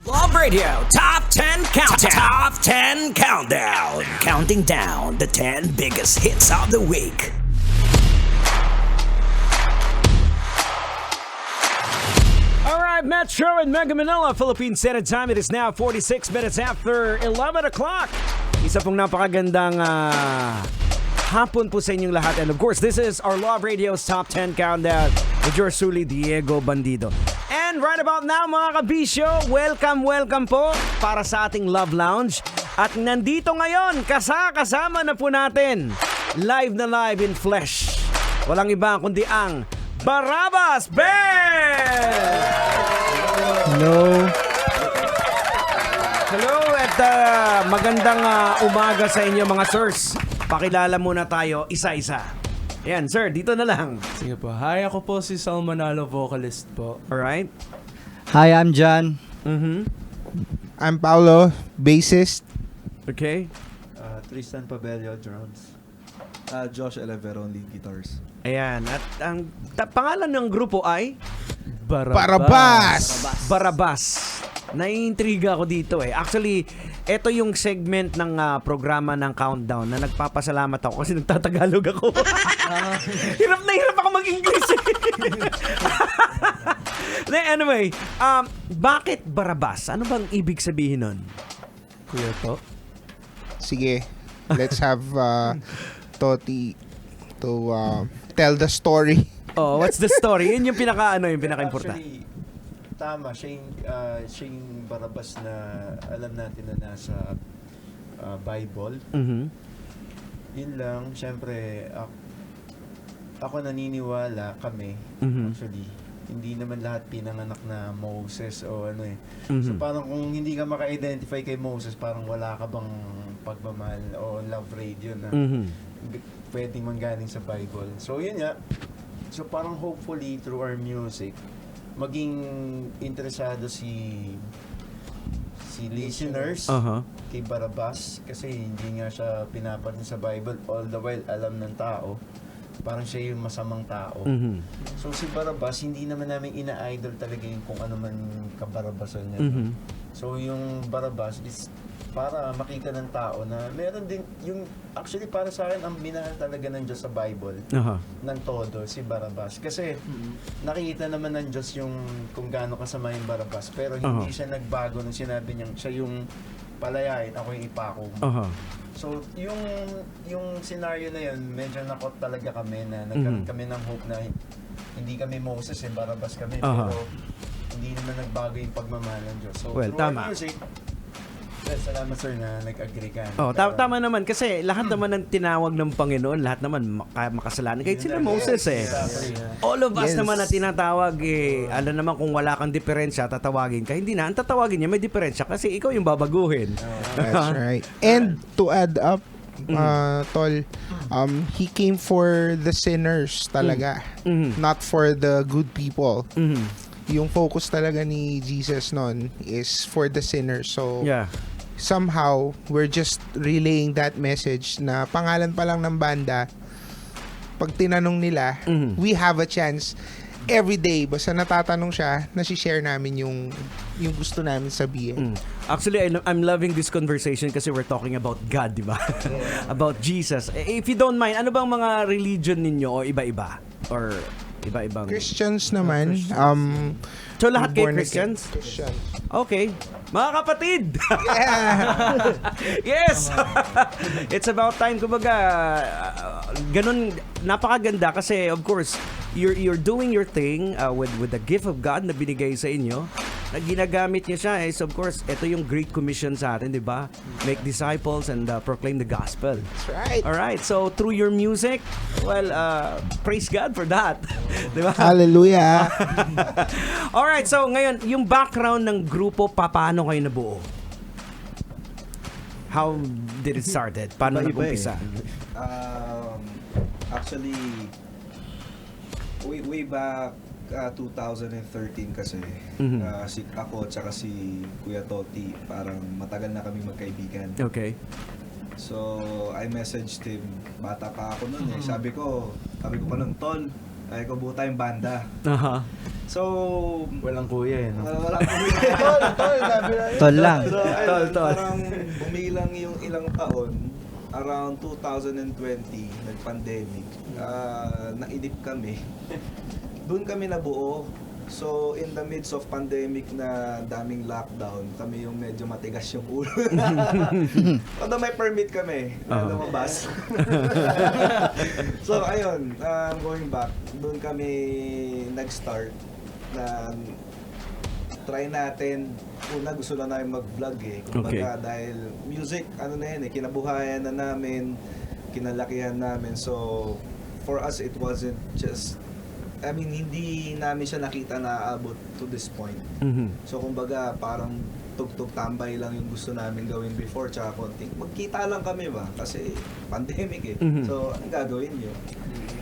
Love Radio Top 10 Countdown. Top 10 Countdown. Counting down the 10 biggest hits of the week. Alright, Metro and Mega Manila, Philippine Standard Time. It is now 46 minutes after 11 o'clock. Isa pong napakagandang hapon po sa inyong lahat. And of course, this is our Love Radio's Top 10 Countdown with your Suli Diego Bandido. And right about now, mga kabisyo, welcome po para sa ating Love Lounge. At nandito ngayon, kasama na po natin, live na live in flesh. Walang iba kundi ang Barabas Band! Hello at magandang umaga sa inyo mga sirs. Pakilala muna tayo isa-isa. Ayan, sir, dito na lang. Sige po. Hi, ako po si Sal Manalo, vocalist po. Alright. Hi, I'm John. I'm Paulo, bassist. Okay. Tristan Pabello, drums. Josh Eleveron, lead guitars. Ayan. At ang pangalan ng grupo ay Barabas! Barabas. Naiintriga ako dito eh. Actually, ito yung segment ng programa ng Countdown na nagpapasalamat ako kasi nagtatagalog ako. Hirap na hirap ako mag-English eh. Anyway, bakit Barabas? Ano bang ibig sabihin nun? Kuya po. Sige, let's have Toti to tell the story. Oh, what's the story? Yun yung pinaka-importante. Actually, tama. Siya yung Barabas na alam natin na nasa Bible. Yun lang. Siyempre, ako naniniwala kami. Actually, hindi naman lahat pinanganak na Moses o ano eh. So parang kung hindi ka maka-identify kay Moses, parang wala ka bang pagmamahal o love radio na pwedeng manggaling sa Bible. So yun nga. So parang hopefully through our music, maging interesado si listeners kay Barabas kasi hindi nga siya pinapansin sa Bible, all the while alam ng tao parang siya yung masamang tao. So si Barabas, hindi naman namin ina-idol talaga yung kung ano man kabarabasan niya. So yung Barabas is para makita ng tao na meron din yung actually para sa akin ang minahal talaga ng Diyos sa Bible ng todo si Barabas kasi nakita naman ng Diyos yung kung gaano kasama yung Barabas pero hindi siya nagbago nung sinabi niyang siya yung palayain, ako yung ipako mo. So yung scenario na yun medyo nakot talaga kami na nagkaroon kami ng hope na hindi kami Moses Barabas kami pero hindi naman nagbago yung pagmamahal ng Diyos. So well, through tama. our music, salamat sir na nag-agree ka. Oh, tama naman kasi lahat naman ng tinawag ng Panginoon, lahat naman makasalanan. Kahit sila Moses eh. All of us naman na tinatawag eh, alam naman kung wala kang diferensya, tatawagin ka. Hindi na, ang tatawagin niya may diferensya kasi ikaw yung babaguhin. That's right. And to add up, Tol, he came for the sinners talaga, not for the good people. Yung focus talaga ni Jesus nun is for the sinners. So, Yeah. somehow, we're just relaying that message na pangalan pa lang ng banda, pag tinanong nila, we have a chance every day. Basta natatanong siya, nasi-share namin yung gusto namin sabihin. Actually, I'm loving this conversation kasi we're talking about God, di ba? About Jesus. If you don't mind, ano bang mga religion ninyo o iba-iba? Or iba-ibang? Christians naman. So lahat kayo born Christians? again Christians. Okay. Mga kapatid! Yeah! Yes! It's about time. Kumbaga, ganun, napakaganda kasi of course, you're doing your thing with the gift of God na binigay sa inyo. Na ginagamit niya siya is of course, ito yung Great Commission sa atin, di ba? Make disciples and proclaim the gospel. That's right. Alright, so through your music, well, praise God for that. Di ba? Hallelujah! Alright, so ngayon, yung background ng grupo, paano kayo nabuo? How did it started? Paano nag-umpisa? Actually, way back 2013 kasi ako at saka si Kuya Toti parang matagal na kami magkaibigan. Okay. So I messaged him, bata pa ako noon eh. Sabi ko pa nun, Tol, Ay, buo tayong banda. Aha. So, Walang kuya eh, no? wala sabi na yun. Tol lang. So, ayun, Tol. parang bumilang yung ilang taon, around 2020, nag-pandemic, naidip kami. Doon kami nabuo. So, in the midst of pandemic na daming lockdown, kami yung medyo matigas yung ulo. Although may permit kami na lumabas. So, ayun, going back, doon kami nag-start na try natin. Una, gusto lang namin mag-vlog eh. Kumbaga, dahil music, ano na yun eh, kinabuhayan na namin, kinalakihan namin. So, for us, it wasn't just, I mean, hindi namin siya nakita na aabot to this point. So, kumbaga, parang tugtog tambay lang yung gusto namin gawin before, tsaka konting magkita lang kami ba? Kasi pandemic eh. So, anong gagawin nyo?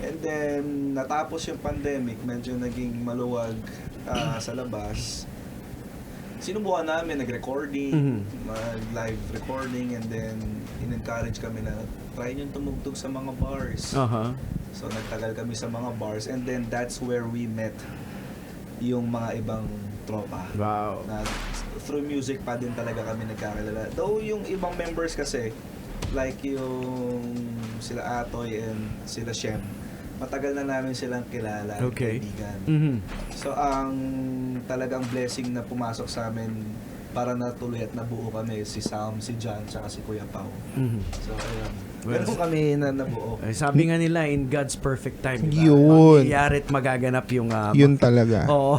And then, natapos yung pandemic, medyo naging maluwag sa labas. Sinubukan namin, nag-recording, live recording, and then in-encourage kami na try nyo tumugtog sa mga bars. So nagtagal kami sa mga bars, and then that's where we met yung mga ibang tropa. Wow. Na through music pa din talaga kami nagkakilala. Though yung ibang members kasi, like yung sila Atoy and sila Shem, matagal na namin silang kilala, kaibigan. So ang talagang blessing na pumasok sa amin para natuloy at nabuo kami si Sam, si John, tsaka si Kuya Pao. So ayun. Ganun kami na nabuo. Sabi nga nila, in God's perfect time. Yun. Mangyayari at magaganap yung... Yun talaga. Oo.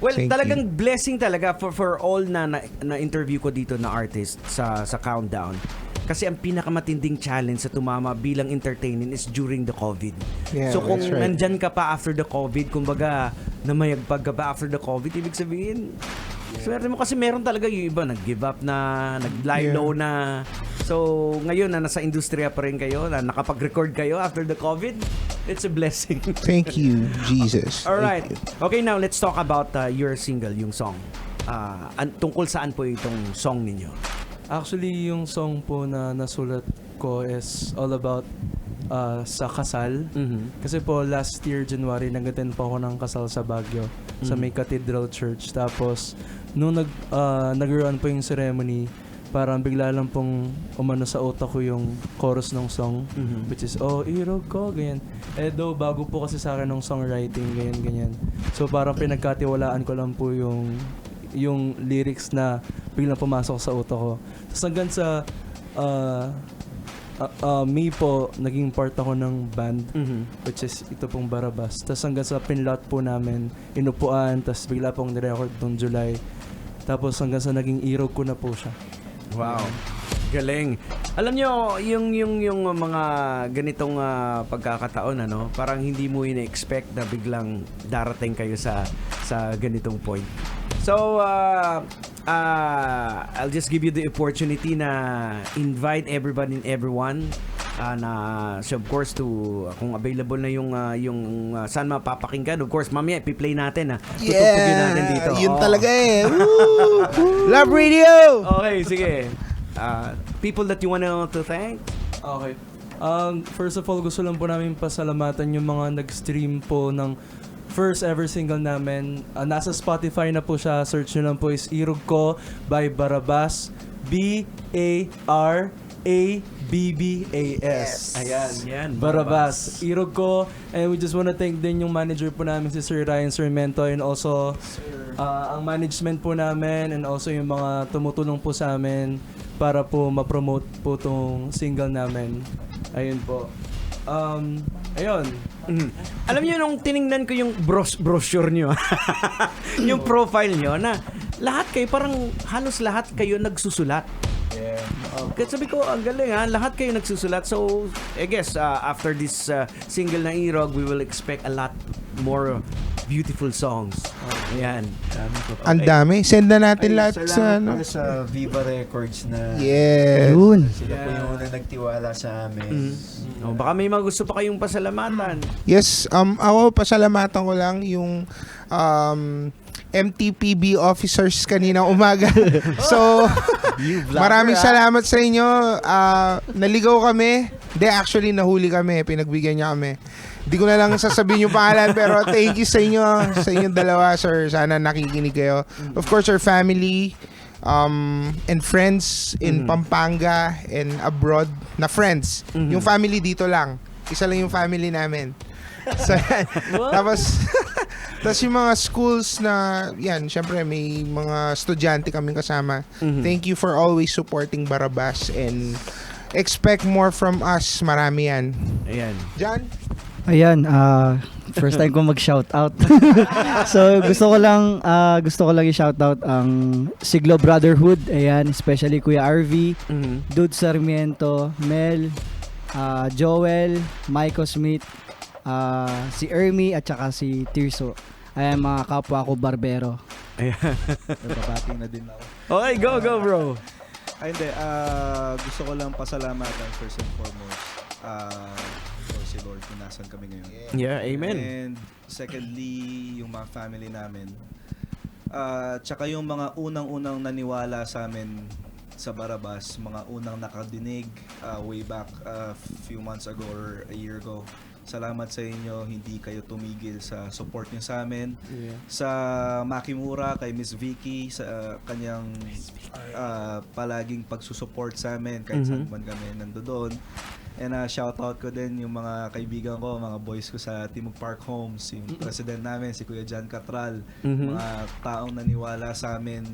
Well, Thank talagang blessing talaga for all na interview ko dito na artist sa Countdown. Kasi ang pinakamatinding challenge sa tumama bilang entertainer is during the COVID. Yeah, So kung that's right. nandyan ka pa after the COVID, kumbaga namayagpag ka pa after the COVID, ibig sabihin, swerte mo kasi meron talaga yung iba nag-give up na, nag-lie low na. So ngayon na nasa industriya pa rin kayo, na nakapag-record kayo after the COVID, it's a blessing. Thank you, Jesus. Alright. Okay, now let's talk about your single, yung song. Tungkol saan po itong song ninyo? Actually, yung song po na nasulat ko is all about sa kasal. Kasi po last year January nag-attend po ako ng kasal sa Baguio sa may Cathedral Church. Tapos nung nag-run po yung ceremony, parang bigla lang pong umano sa utak ko yung chorus ng song, which is irog ko, ganyan. Though bago po kasi sa akin ng songwriting, ganyan. So parang pinagkatiwalaan ko lang po yung lyrics na biglang pumasok sa utak ko. Tapos hanggang sa me po, naging part ako ng band, which is ito pong Barabas. Tapos hanggang sa pinlot po namin, inupuan, tapos bigla pong nirecord noong July. Tapos hanggang sa naging irog ko na po siya. Wow. Galing. Alam nyo, yung mga ganitong pagkakataon, parang hindi mo ina-expect na biglang darating kayo sa ganitong point. So, I'll just give you the opportunity na invite everybody and everyone so of course kung available na yung saan mapapakinggan. Of course, mamaya i-play natin tutugtugin natin dito. Yun talaga eh. Woo! Love Radio! Okay, sige. People that you want to thank? Okay. First of all, gusto lang po namin pasalamatan yung mga nag-stream po ng first ever single namin. Nasa Spotify na po siya. Search nyo lang po is Irog Ko by Barabas. B-A-R-A-B-B-A-S. Ayan. Barabas. Irog Ko. And we just wanna thank din yung manager po namin si Sir Ryan Sarmiento, and also ang management po namin, and also yung mga tumutulong po sa amin para po ma-promote po tong single namin. Ayun po. Ayun. Alam niyo, nung tiningnan ko yung brochure nyo, yung profile nyo, na lahat kayo, parang halos lahat kayo nagsusulat. Yeah. Kaya sabi ko, ang galing lahat kayo nagsusulat. So, I guess, after this single na Irog, we will expect a lot more beautiful songs. Ayan. Ang dami. Send na natin lahat sa Salamat sa Viva Records na Yes. Yun. sila po yung unang nagtiwala sa amin. Baka may mga gusto pa kayong pasalamatan. Yes, ako pasalamatan ko lang yung MTPB officers kanina umaga. So, maraming salamat sa inyo. Naligaw kami. Hindi, actually, nahuli kami. Pinagbigyan niya kami. Hindi ko na lang sasabihin yung pangalan, pero thank you sa inyo. Sa inyong dalawa, sir. Sana nakikinig kayo. Of course, our family and friends in Pampanga and abroad na friends. Yung family dito lang. Isa lang yung family namin. So, tapos yung mga schools na, yan, syempre may mga estudyante kaming kasama. Thank you for always supporting Barabas and expect more from us. Marami yan. Ayan. John? Ayan, first time ko mag-shoutout. So gusto ko lang i-shoutout ang Siglo Brotherhood. Ayan, especially Kuya RV, Dude Sarmiento, Mel, Joel, Maiko Smith, si Ermi at saka si Tirso. Ayan, mga kapwa ko barbero. Ayan. Nababating na din ako. Okay, go bro. Ay, hindi. Gusto ko lang pasalamatan first and foremost. For si Lord kung nasan kami ngayon. Yeah, amen. And secondly, yung mga family namin. Tsaka yung mga unang-unang naniwala sa amin sa Barabas, mga unang nakadinig way back a few months ago or a year ago. Salamat sa inyo, hindi kayo tumigil sa support niyo sa amin. Yeah. Sa Makimura, kay Miss Vicky, sa kanyang palaging pagsusupport sa amin kahit saan man kami nandoon. And shout out ko din yung mga kaibigan ko, mga boys ko sa Timog Park Homes, yung president namin, si Kuya John Catral, mga taong naniwala sa amin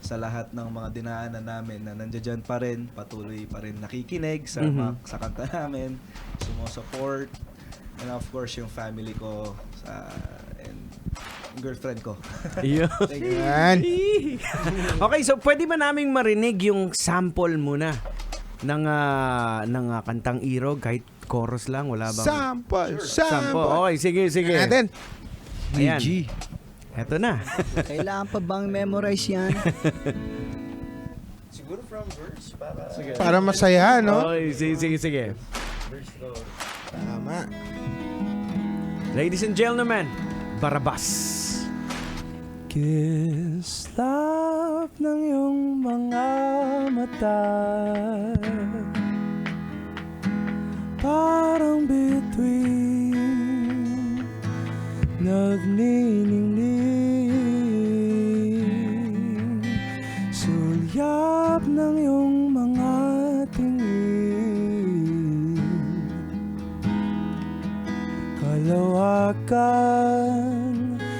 sa lahat ng mga dinaanan namin na nandiyan pa rin, patuloy pa rin nakikinig sa sa kanta namin, sumusupport. And of course, yung family ko and girlfriend ko. Yeah. Thank you. Yan. Okay, so pwede ba naming marinig yung sample muna ng kantang Irog, kahit chorus lang, wala bang Sample. Okay, sige. Natin. Ayan. GG. Eto na. Kailangan pa bang memorize yan? Siguro from verse para... Para masaya, no? Okay, sige. Verse go. Tama. Ladies and gentlemen, Barabas. Kislap ng iyong mga mata, parang bituin nagniningning, sulyap ng iyong mga tingin, kalawakan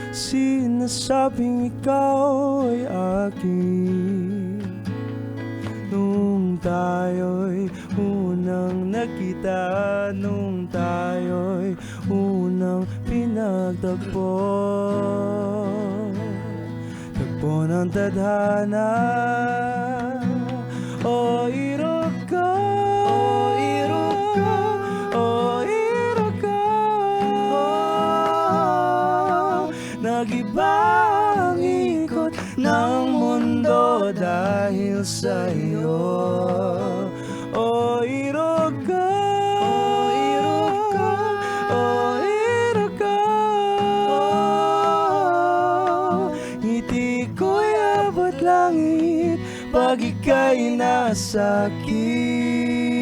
sinasabing ikaw ay akin. Nung tayo'y unang nakita, nung tayo'y unang pinagtagpo, tagpo ng tadhana. O irog ka, o irog ka, o irog ka, nag-iba ang ikot ng mundo dahil sa iyo. O irog ka, o irog ka, o irog ka, ngiti ko'y abot langit pag ika'y nasa aking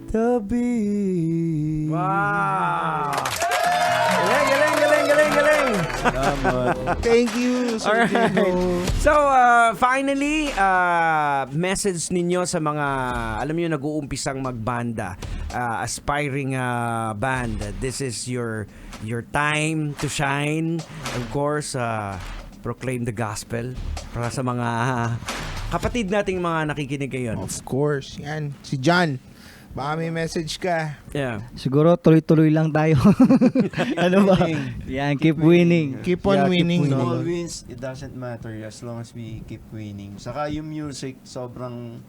tabi. Wow! Galing! Thank you, Sir Alright. Diego. So, finally, message ninyo sa mga, alam niyo, nag-uumpisang magbanda, aspiring band. This is your time to shine. Of course, proclaim the gospel para sa mga kapatid nating mga nakikinig ngayon. Of course. Yan. Si John. Baka may message ka. Yeah. Siguro tuloy-tuloy lang tayo. Ano ba? Yan, keep winning. Keep on Yeah, keep winning. Small No? wins, it doesn't matter as long as we keep winning. Saka yung music, sobrang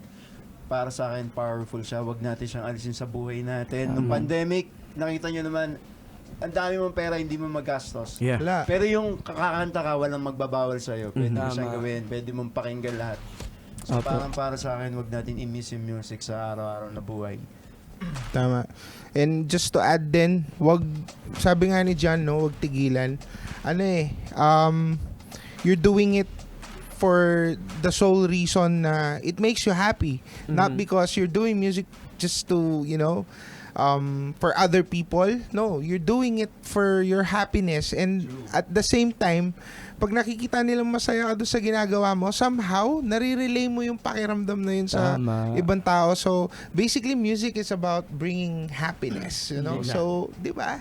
para sa akin powerful siya. Wag natin siyang alisin sa buhay natin. Nung pandemic, nakita nyo naman, ang dami mong pera, hindi mo magastos. Yeah. Wala. Pero yung kakakanta ka, walang magbabawal sa'yo. Pwede mo Tama. siyang gawin, pwede mong pakinggan lahat. So Opo. parang para sa akin, wag natin i-miss yung music sa araw-araw na buhay. Tama. And just to add din, sabi nga ni John, no, wag tigilan. You're doing it for the sole reason na it makes you happy. Not because you're doing music just to, for other people. No, you're doing it for your happiness. And at the same time, pag nakikita nilang masaya ka doon sa ginagawa mo, somehow, nare-relay mo yung pakiramdam na yun sa Tama. ibang tao. So, basically, music is about bringing happiness, So, di ba?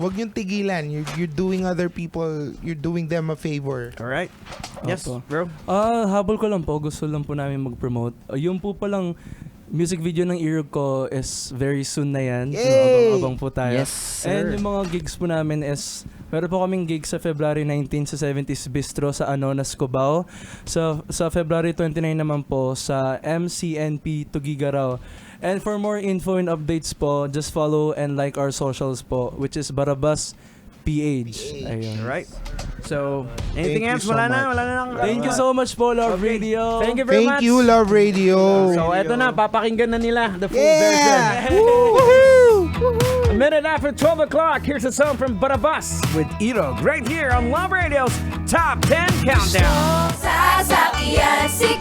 Huwag yung tigilan. You're doing other people, you're doing them a favor. Alright. Yes, Opo. bro. Habol ko lang po. Gusto lang po namin mag-promote. Yung po palang music video ng Irog ko is very soon na yan. So, Yay! abang po tayo. Yes, sir. And yung mga gigs po namin is, meron po kaming gig sa February 19 sa 70s Bistro sa Anonas, Cubao. Sa February 29 naman po sa MCNP Tugigaraw. And for more info and updates po, just follow and like our socials po, which is Barabas PH. Ayun. Alright. So, anything Thank else? you so Wala na, much. wala na lang. Thank you so much po, Love Okay. Radio. Thank you very much. Thank you, Love Radio. So, eto na, papakinggan na nila the full Yeah! version. Woohoo! A minute after 12 o'clock, here's a song from Barabas with Irog right here on Love Radio's Top 10 Countdown. Sasakyan si